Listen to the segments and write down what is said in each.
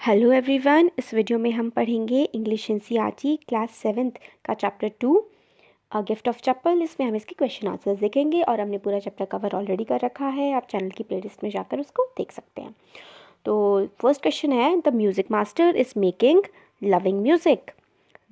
Hello everyone, इस video में हम पढ़ेंगे इंग्लिश एनसीईआरटी क्लास 7th का चैप्टर 2 अ गिफ्ट ऑफ चप्पल। इसमें हम इसके क्वेश्चन आंसर्स देखेंगे और हमने पूरा चैप्टर कवर ऑलरेडी कर रखा है। आप चैनल की प्लेलिस्ट में जाकर उसको देख सकते हैं। तो फर्स्ट क्वेश्चन है, the music master is making loving music.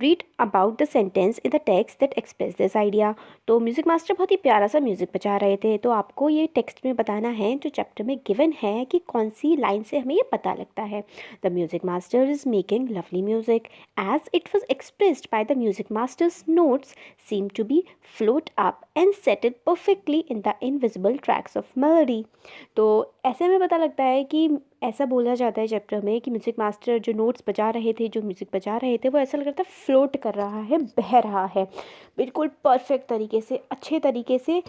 Read about the sentence in the text that express this idea. तो म्यूज़िक मास्टर बहुत ही प्यारा सा म्यूज़िक बजा रहे थे, तो आपको ये टेक्स्ट में बताना है जो चैप्टर में गिवन है कि कौन सी लाइन से हमें ये पता लगता है। The music master is making lovely music as it was expressed by the music master's notes seem to be float up and settle perfectly in the invisible tracks of melody. तो ऐसे में पता लगता है कि ऐसा बोला जाता है चैप्टर में कि म्यूज़िक मास्टर जो नोट्स बजा रहे थे, जो म्यूज़िक बजा रहे थे, वो ऐसा लग रहा था फ्लोट कर रहा है, बह रहा है बिल्कुल परफेक्ट तरीके से, अच्छे तरीके से।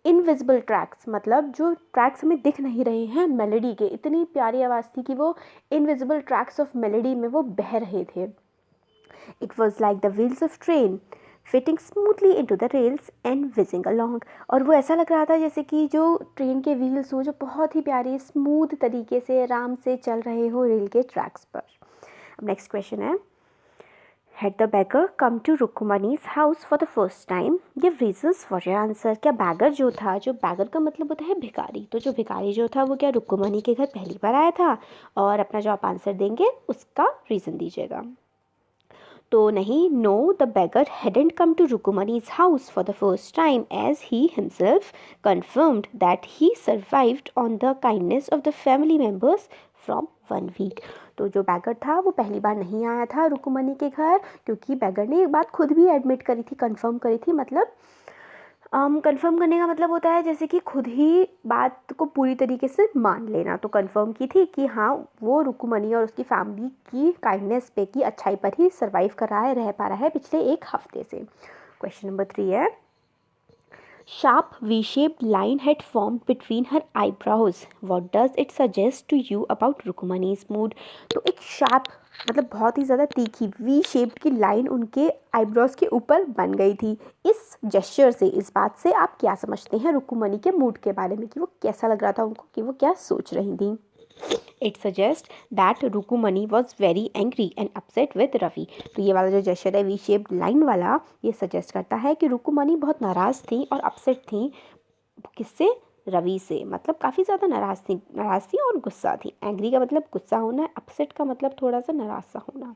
इनविजिबल ट्रैक्स मतलब जो ट्रैक्स हमें दिख नहीं रहे हैं मेलोडी के, इतनी प्यारी आवाज़ थी कि वो इनविजिबल ट्रैक्स ऑफ मेलोडी में वो बह रहे थे। It was like the wheels of train fitting smoothly into the rails and wheezing along. और वो ऐसा लग रहा था जैसे कि जो ट्रेन के व्हील्स हो, जो बहुत ही प्यारी स्मूथ तरीके से आराम से चल रहे हो रेल के ट्रैक्स पर। अब नेक्स्ट क्वेश्चन है, Had the beggar come to रुक्मणी's house for the first time? Give reasons for your answer। क्या बैगर जो था, जो बैगर का मतलब होता है भिखारी, तो जो भिखारी जो था वो क्या रुक्मणी के घर पहली बार आया था? और अपना जो आप आंसर देंगे उसका रीज़न दीजिएगा। तो नहीं, no, the beggar hadn't come to Rukumani's house for the first time, as he himself confirmed that he survived on the kindness of the family members from 1 week। तो जो बैगर था वो पहली बार नहीं आया था रुकुमनी के घर, क्योंकि बैगर ने एक बात खुद भी एडमिट करी थी, कंफर्म करी थी। मतलब कंफर्म करने का मतलब होता है जैसे कि खुद ही बात को पूरी तरीके से मान लेना। तो कंफर्म की थी कि हाँ, वो रुकुमनी और उसकी फैमिली की काइंडनेस पे, की अच्छाई पर ही सर्वाइव कर रहा है, रह पा रहा है पिछले 1 हफ्ते से। क्वेश्चन नंबर 3 है, sharp V-shaped line had formed between her eyebrows. What does it suggest to you about रुकुमनी's mood? तो एक शार्प मतलब बहुत ही ज़्यादा तीखी वी शेप्ड की लाइन उनके आईब्रोज के ऊपर बन गई थी। इस जेस्चर से, इस बात से आप क्या समझते हैं रुकुमनी के मूड के बारे में, कि वो कैसा लग रहा था उनको, कि वो क्या सोच रही थी? It suggest that Rukmini was very angry and upset with Ravi. तो ये वाला जो जेस्चर है वी शेप्ड लाइन वाला, ये सजेस्ट करता है कि रुकुमनी बहुत नाराज़ थी और अपसेट थी। किससे? रवि से। मतलब काफ़ी ज़्यादा नाराज़ थी और गुस्सा थी। एंग्री का मतलब गुस्सा होना, अपसेट का मतलब थोड़ा सा नाराज़ सा होना,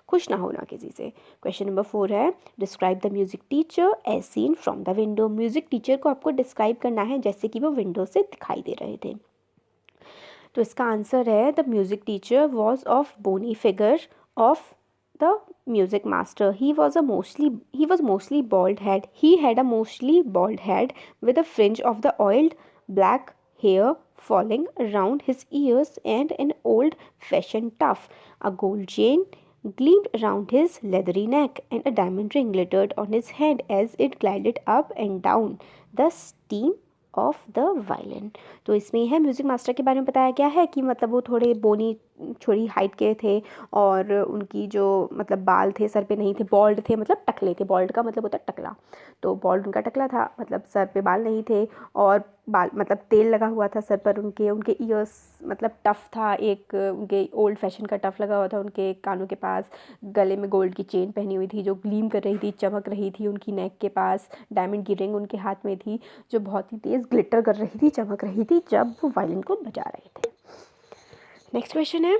खुश ना होना किसी से। क्वेश्चन नंबर 4 है, describe the music teacher as seen from the window. Music teacher को आपको डिस्क्राइब करना है जैसे कि वो विंडो से दिखाई दे रहे थे। तो इसका आंसर है, the music teacher was of bony figure of the music master. He was mostly bald head. He had a mostly bald head with a fringe of the oiled black hair falling around his ears and an old fashioned tuft. A gold chain gleamed around his leathery neck and a diamond ring glittered on his head as it glided up and down the steam of the violin. तो इसमें है music master के बारे में बताया गया है कि मतलब वो थोड़े बोनी, थोड़ी हाइट के थे और उनकी जो मतलब बाल थे सर पे नहीं थे, बॉल्ड थे, मतलब टकले थे। बॉल्ड का मतलब होता है टकला, तो बॉल्ड उनका टकला था, मतलब सर पे बाल नहीं थे और बाल मतलब तेल लगा हुआ था सर पर उनके। उनके ईयर्स मतलब टफ था, एक उनके ओल्ड फैशन का टफ लगा हुआ था उनके कानों के पास। गले में गोल्ड की चेन पहनी हुई थी जो ग्लीम कर रही थी, चमक रही थी। उनकी नेक के पास डायमंड की रिंग उनके हाथ में थी जो बहुत ही तेज़ ग्लिटर कर रही थी, चमक रही थी जब वो वायलिन को बजा रहे थे। नेक्स्ट क्वेश्चन है,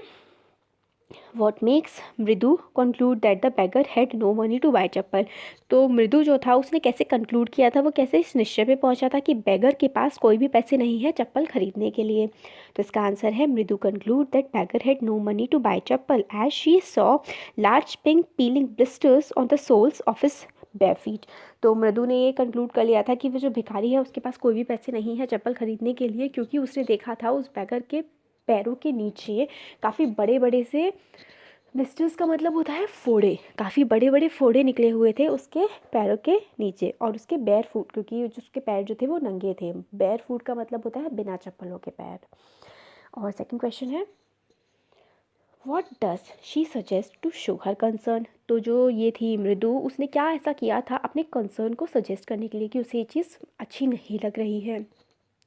what makes Mridu conclude that the beggar had no money to buy chappal. तो मृदु जो था उसने कैसे कंक्लूड किया था, वो कैसे इस निश्चय पे पहुंचा था कि बेगर के पास कोई भी पैसे नहीं है चप्पल खरीदने के लिए? तो इसका आंसर है, Mridu conclude that beggar had no money to buy chappal as she saw large pink peeling blisters on the soles of his bare feet। तो मृदु ने ये कंक्लूड कर लिया था कि वो जो भिखारी है उसके पास कोई भी पैसे नहीं है चप्पल खरीदने के लिए, क्योंकि उसने देखा था उस बैगर के पैरों के नीचे काफ़ी बड़े बड़े से, ब्लिस्टर्स का मतलब होता है फोड़े, काफ़ी बड़े बड़े फोड़े निकले हुए थे उसके पैरों के नीचे। और उसके बैर फुट, क्योंकि उसके पैर जो थे वो नंगे थे। बैर फुट का मतलब होता है बिना चप्पलों के पैर। और सेकंड क्वेश्चन है, what does she suggest to show her concern. तो जो ये थी मृदु, उसने क्या ऐसा किया था अपने कंसर्न को सजेस्ट करने के लिए कि उसे ये चीज़ अच्छी नहीं लग रही है?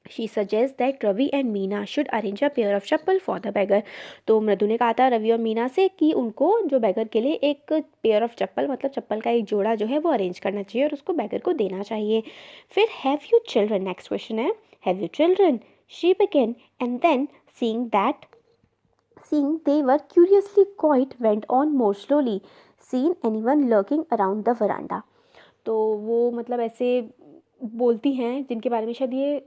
She suggest that Ravi and Meena should arrange a pair of chappal for the beggar. तो मृदु ने कहा था रवि और मीना से कि उनको जो बैगर के लिए एक पेयर ऑफ चप्पल मतलब चप्पल का एक जोड़ा जो है वो अरेंज करना चाहिए और उसको बैगर को देना चाहिए। फिर have you children, next question है have you children, she began and then seeing they were curiously quiet went on more slowly, seen anyone lurking around the veranda। तो वो मतलब ऐसे बोलती हैं जिनके बारे में शायद ये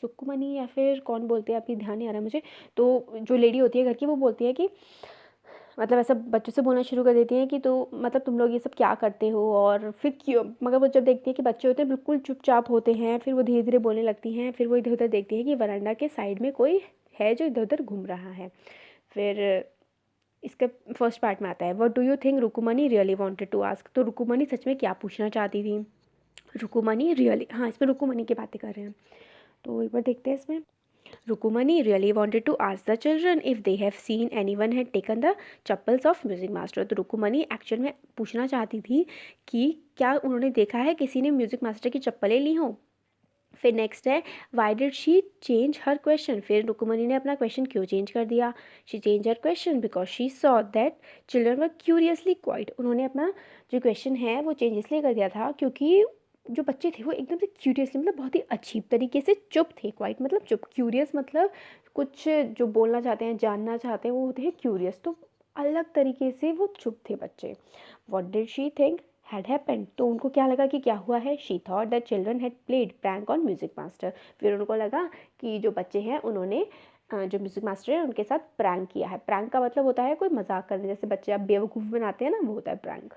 सुकुमनी या फिर कौन बोलते हैं, अभी ध्यान नहीं आ रहा मुझे। तो जो लेडी होती है घर की वो बोलती है कि मतलब ऐसा बच्चों से बोलना शुरू कर देती हैं कि तो मतलब तुम लोग ये सब क्या करते हो, और फिर क्यों, मगर वो जब देखती है कि बच्चे होते हैं बिल्कुल चुपचाप होते हैं, फिर वो धीरे धीरे बोलने लगती हैं। फिर वो इधर उधर देखती है कि वरांडा के साइड में कोई है जो इधर उधर घूम रहा है। फिर इसका फर्स्ट पार्ट में आता है what do you think Rukmini really wanted to ask. तो रुकुमनी सच में क्या पूछना चाहती थी। रुकुमनी रियली, हाँ इसमें रुकुमनी की बातें कर रहे हैं तो एक बार देखते हैं इसमें। Rukmini really wanted to ask the children if they have seen anyone had taken the chappals of music master. तो रुकुमनी एक्चुअल में पूछना चाहती थी कि क्या उन्होंने देखा है किसी ने म्यूजिक मास्टर की चप्पलें ली हों। फिर नेक्स्ट है why did she change her question. फिर रुकुमनी ने अपना क्वेश्चन क्यों चेंज कर दिया। She change her question because she saw that children were curiously quite. उन्होंने अपना जो क्वेश्चन है वो चेंज इसलिए कर दिया था क्योंकि जो बच्चे थे वो एकदम से क्यूरियसली मतलब बहुत ही अजीब तरीके से चुप थे। क्वाइट मतलब चुप, क्यूरियस मतलब कुछ जो बोलना चाहते हैं जानना चाहते हैं वो होते हैं क्यूरियस, तो अलग तरीके से वो चुप थे बच्चे। What did she think had happened. तो उनको क्या लगा कि क्या हुआ है। She thought that children had played prank on music master. फिर उनको लगा कि जो बच्चे हैं उन्होंने जो म्यूजिक मास्टर है उनके साथ प्रैंक किया है। प्रैंक का मतलब होता है कोई मजाक करने, जैसे बच्चे आप बेवकूफ़ बनाते हैं ना, वो होता है prank.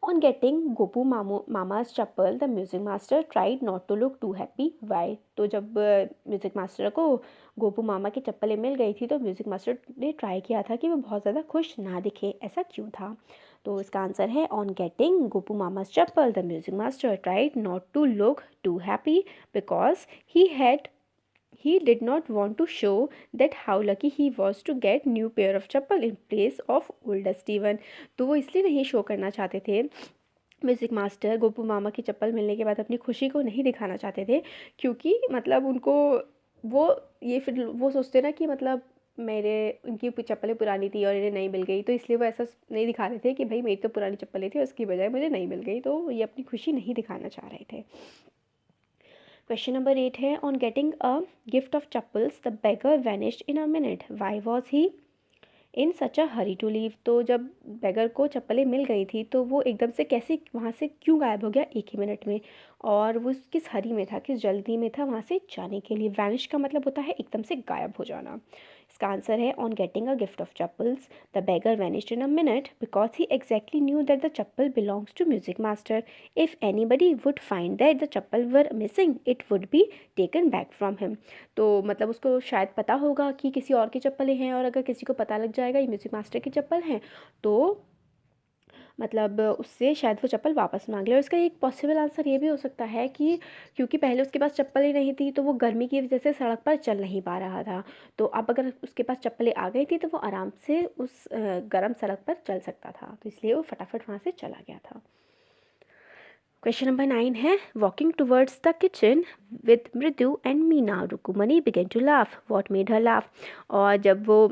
On getting Gopu Mama's chappal, the music master tried not to look too happy. Why? तो जब म्यूज़िक मास्टर को गोपू मामा की चप्पलें मिल गई थी तो म्यूज़िक मास्टर ने ट्राई किया था कि वो बहुत ज़्यादा खुश ना दिखे। ऐसा क्यों था। तो इसका आंसर है ऑन गेटिंग गोपू मामा's chappal the music master tried not to look to happy because he did not want to show that how lucky he was to get new pair of chappal in place of older Steven। तो वो इसलिए नहीं show करना चाहते थे, music master Gopu मामा की चप्पल मिलने के बाद अपनी खुशी को नहीं दिखाना चाहते थे क्योंकि मतलब उनको वो ये फिर वो सोचते ना कि मतलब मेरे उनकी चप्पलें पुरानी थी और इन्हें नहीं मिल गई, तो इसलिए वो ऐसा नहीं दिखा रहे थे कि भाई मेरी तो पुरानी चप्पलें थी उसकी बजाय मुझे नहीं मिल गई, तो ये अपनी खुशी नहीं दिखाना चाह रहे थे। क्वेश्चन नंबर 8 है on getting a gift of chappals the beggar vanished in a minute, why was he in such a hurry to leave. तो जब बेगर को चप्पलें मिल गई थी तो वो एकदम से कैसे वहाँ से क्यों गायब हो गया एक ही मिनट में, और वो किस हरी में था, किस जल्दी में था वहाँ से जाने के लिए। वैनिश का मतलब होता है एकदम से गायब हो जाना। इसका आंसर है on getting a gift of chappals the beggar vanished in a minute because he exactly knew that the chappal belongs to music master. If anybody would find that the chappal were missing it would be taken back from him. तो मतलब उसको शायद पता होगा कि किसी और की चप्पलें हैं, और अगर किसी को पता लग जाएगा ये म्यूजिक मास्टर की चप्पल हैं तो मतलब उससे शायद वो चप्पल वापस मांग ले। और इसका एक पॉसिबल आंसर ये भी हो सकता है कि क्योंकि पहले उसके पास चप्पल ही नहीं थी तो वो गर्मी की वजह से सड़क पर चल नहीं पा रहा था, तो अब अगर उसके पास चप्पलें आ गई थी तो वो आराम से उस गर्म सड़क पर चल सकता था, तो इसलिए वो फटाफट वहाँ से चला गया था। क्वेश्चन नंबर 9 है walking towards the kitchen with Mridu and Meena Rukmini began to laugh, what made her laugh. और जब वो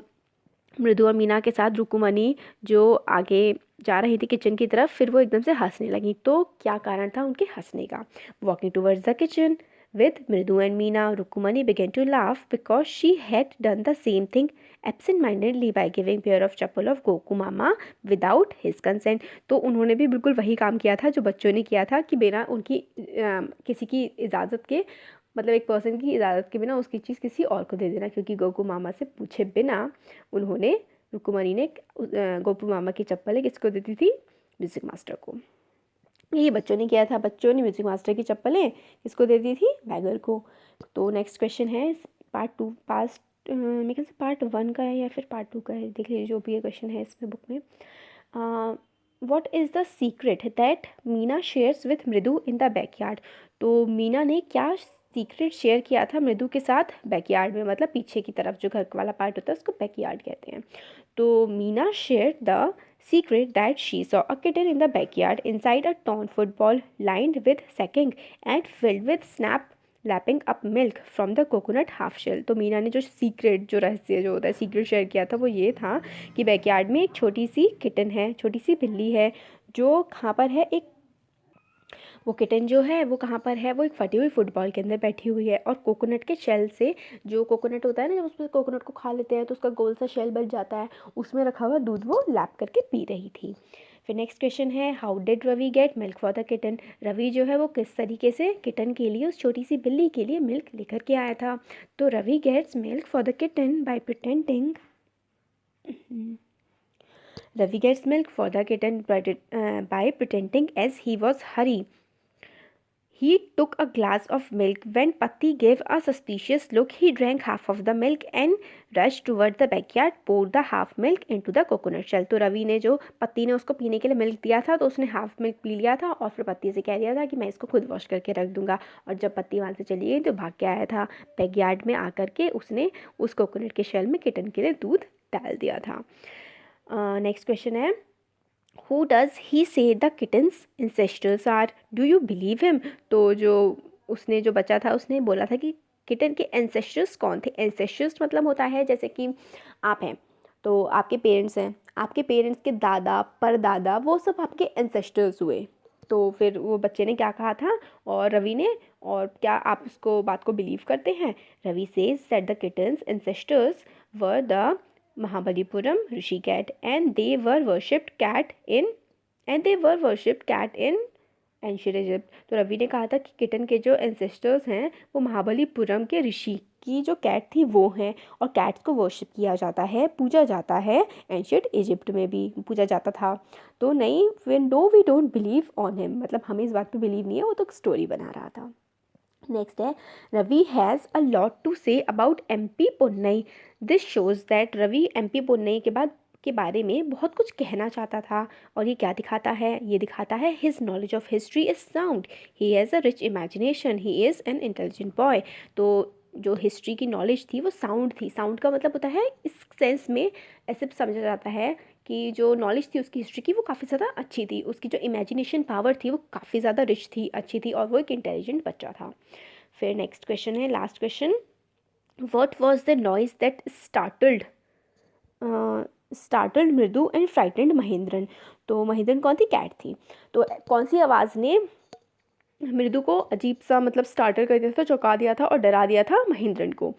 मृदु और मीना के साथ रुकुमनी जो आगे जा रही थी किचन की तरफ, फिर वो एकदम से हंसने लगी। तो क्या कारण था उनके हंसने का। Walking towards the kitchen with Mridu and Meena Rukmini began to laugh because she had done the same thing absent mindedly by giving pair of chappal of Goku mama without his consent. तो उन्होंने भी बिल्कुल वही काम किया था जो बच्चों ने किया था कि बिना उनकी किसी की इजाज़त के, मतलब एक पर्सन की इजाज़त के बिना उसकी चीज़ किसी और को दे देना, क्योंकि गोकू मामा से पूछे बिना उन्होंने रुकुमनी ने गोपू मामा की चप्पलें किसको दी थी, म्यूज़िक मास्टर को। ये बच्चों ने किया था, बच्चों ने म्यूज़िक मास्टर की चप्पलें किसको दे दी थी, बैगर को। तो नेक्स्ट क्वेश्चन है पार्ट 2 पास्ट मेरे ख्याल से पार्ट 1 का है या फिर पार्ट 2 का है, देख लीजिए जो भी ये क्वेश्चन है इसमें बुक में। What is the secret that Meena shares with मृदु इन द बैकयार्ड। तो मीना ने क्या सीक्रेट शेयर किया था मृदु के साथ बैकयार्ड में, मतलब पीछे की तरफ जो घर वाला पार्ट होता है उसको बैकयार्ड कहते हैं। तो Meena share the secret that she saw a kitten in the backyard inside a torn football lined with sacking and filled with snap lapping up milk from the coconut half shell. तो मीना ने जो secret, जो रहस्य जो होता है secret share किया था वो ये था कि बैकयार्ड में एक छोटी सी किटन है, छोटी सी बिल्ली है जो कहाँ पर है, एक वो किटन जो है वो कहाँ पर है, वो एक फटी हुई फुटबॉल के अंदर बैठी हुई है और कोकोनट के शेल से, जो कोकोनट होता है ना, जब उसमें कोकोनट को खा लेते हैं तो उसका गोल सा शेल बच जाता है, उसमें रखा हुआ दूध वो लैप करके पी रही थी। फिर नेक्स्ट क्वेश्चन है, how did Ravi get milk for the kitten. Ravi जो है वो किस तरीके से किटन के लिए, उस छोटी सी बिल्ली के लिए मिल्क लेकर के आया था। तो Ravi gets milk for the kitten by pretending Ravi gets milk for the kitten by pretending as he was hurry. He took a glass of milk. When Patti gave a suspicious look, he drank half of the milk and rushed toward the backyard, poured the half milk into the coconut shell. तो रवि ने, जो पत्ती ने उसको पीने के लिए milk दिया था, तो उसने हाफ मिल्क पी लिया था और फिर पत्ती से कह दिया था कि मैं इसको खुद वॉश करके रख दूंगा। और जब पत्ती वहाँ से चली गई तो भाग के आया था बैकयार्ड में, आकर के उसने उस कोकोनट के शेल में किटन के लिए दूध डाल दिया था। नेक्स्ट क्वेश्चन है, who does he say the kitten's ancestors are, do you believe him. तो जो उसने, जो बच्चा था, उसने बोला था कि किटन के एंसेस्टर्स कौन थे। एंसेस्टर्स मतलब होता है जैसे कि आप हैं तो आपके पेरेंट्स हैं, आपके पेरेंट्स के दादा परदादा वो सब आपके एंसेस्टर्स हुए। तो फिर वो बच्चे ने क्या कहा था और रवि ने, और क्या आप उसको बात को बिलीव करते हैं। Ravi says that the kitten's ancestors were the Mahabalipuram Rishi cat and they were worshipped cat in ancient Egypt. तो रवि ने कहा था कि किटन के जो एंसेस्टर्स हैं वो महाबलीपुरम के ऋषि की जो कैट थी वो हैं, और कैट्स को वर्शिप किया जाता है, पूजा जाता है, एंशियंट इजिप्ट में भी पूजा जाता था। तो नहीं, we don't believe on him, मतलब हमें इस बात पे बिलीव नहीं है, वो तो स्टोरी बना रहा था। नेक्स्ट है, Ravi has a lot to say about MP Ponnai. This shows that Ravi MP Ponnai के बारे में बहुत कुछ कहना चाहता था। और ये क्या दिखाता है, ये दिखाता है his knowledge of history is sound, he has a rich imagination, he is an intelligent boy. तो जो हिस्ट्री की नॉलेज थी वो साउंड थी। साउंड का मतलब होता है, इस सेंस में ऐसे समझा जाता है कि जो नॉलेज थी उसकी हिस्ट्री की वो काफ़ी ज़्यादा अच्छी थी, उसकी जो इमेजिनेशन पावर थी वो काफ़ी ज़्यादा रिच थी, अच्छी थी, और वो एक इंटेलिजेंट बच्चा था। फिर नेक्स्ट क्वेश्चन है, last question, what was the noise that startled Mridu and frightened Mahendran. तो महेंद्रन कौन थी, कैट थी। तो कौन सी आवाज़ ने मृदु को अजीब सा, मतलब स्टार्टल कर दिया था, चौंका दिया था और डरा दिया था महेंद्रन को।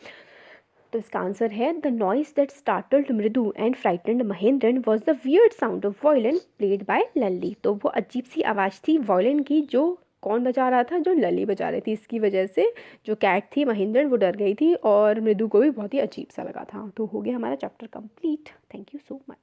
तो इसका आंसर है, the noise that startled Mridu and frightened Mahendran was the weird sound of violin played by Lalli. तो वो अजीब सी आवाज़ थी वायलिन की, जो कौन बजा रहा था, जो लल्ली बजा रही थी। इसकी वजह से जो कैट थी महेंद्रन वो डर गई थी और मृदु को भी बहुत ही अजीब सा लगा था। तो हो गया हमारा chapter complete. Thank you so much.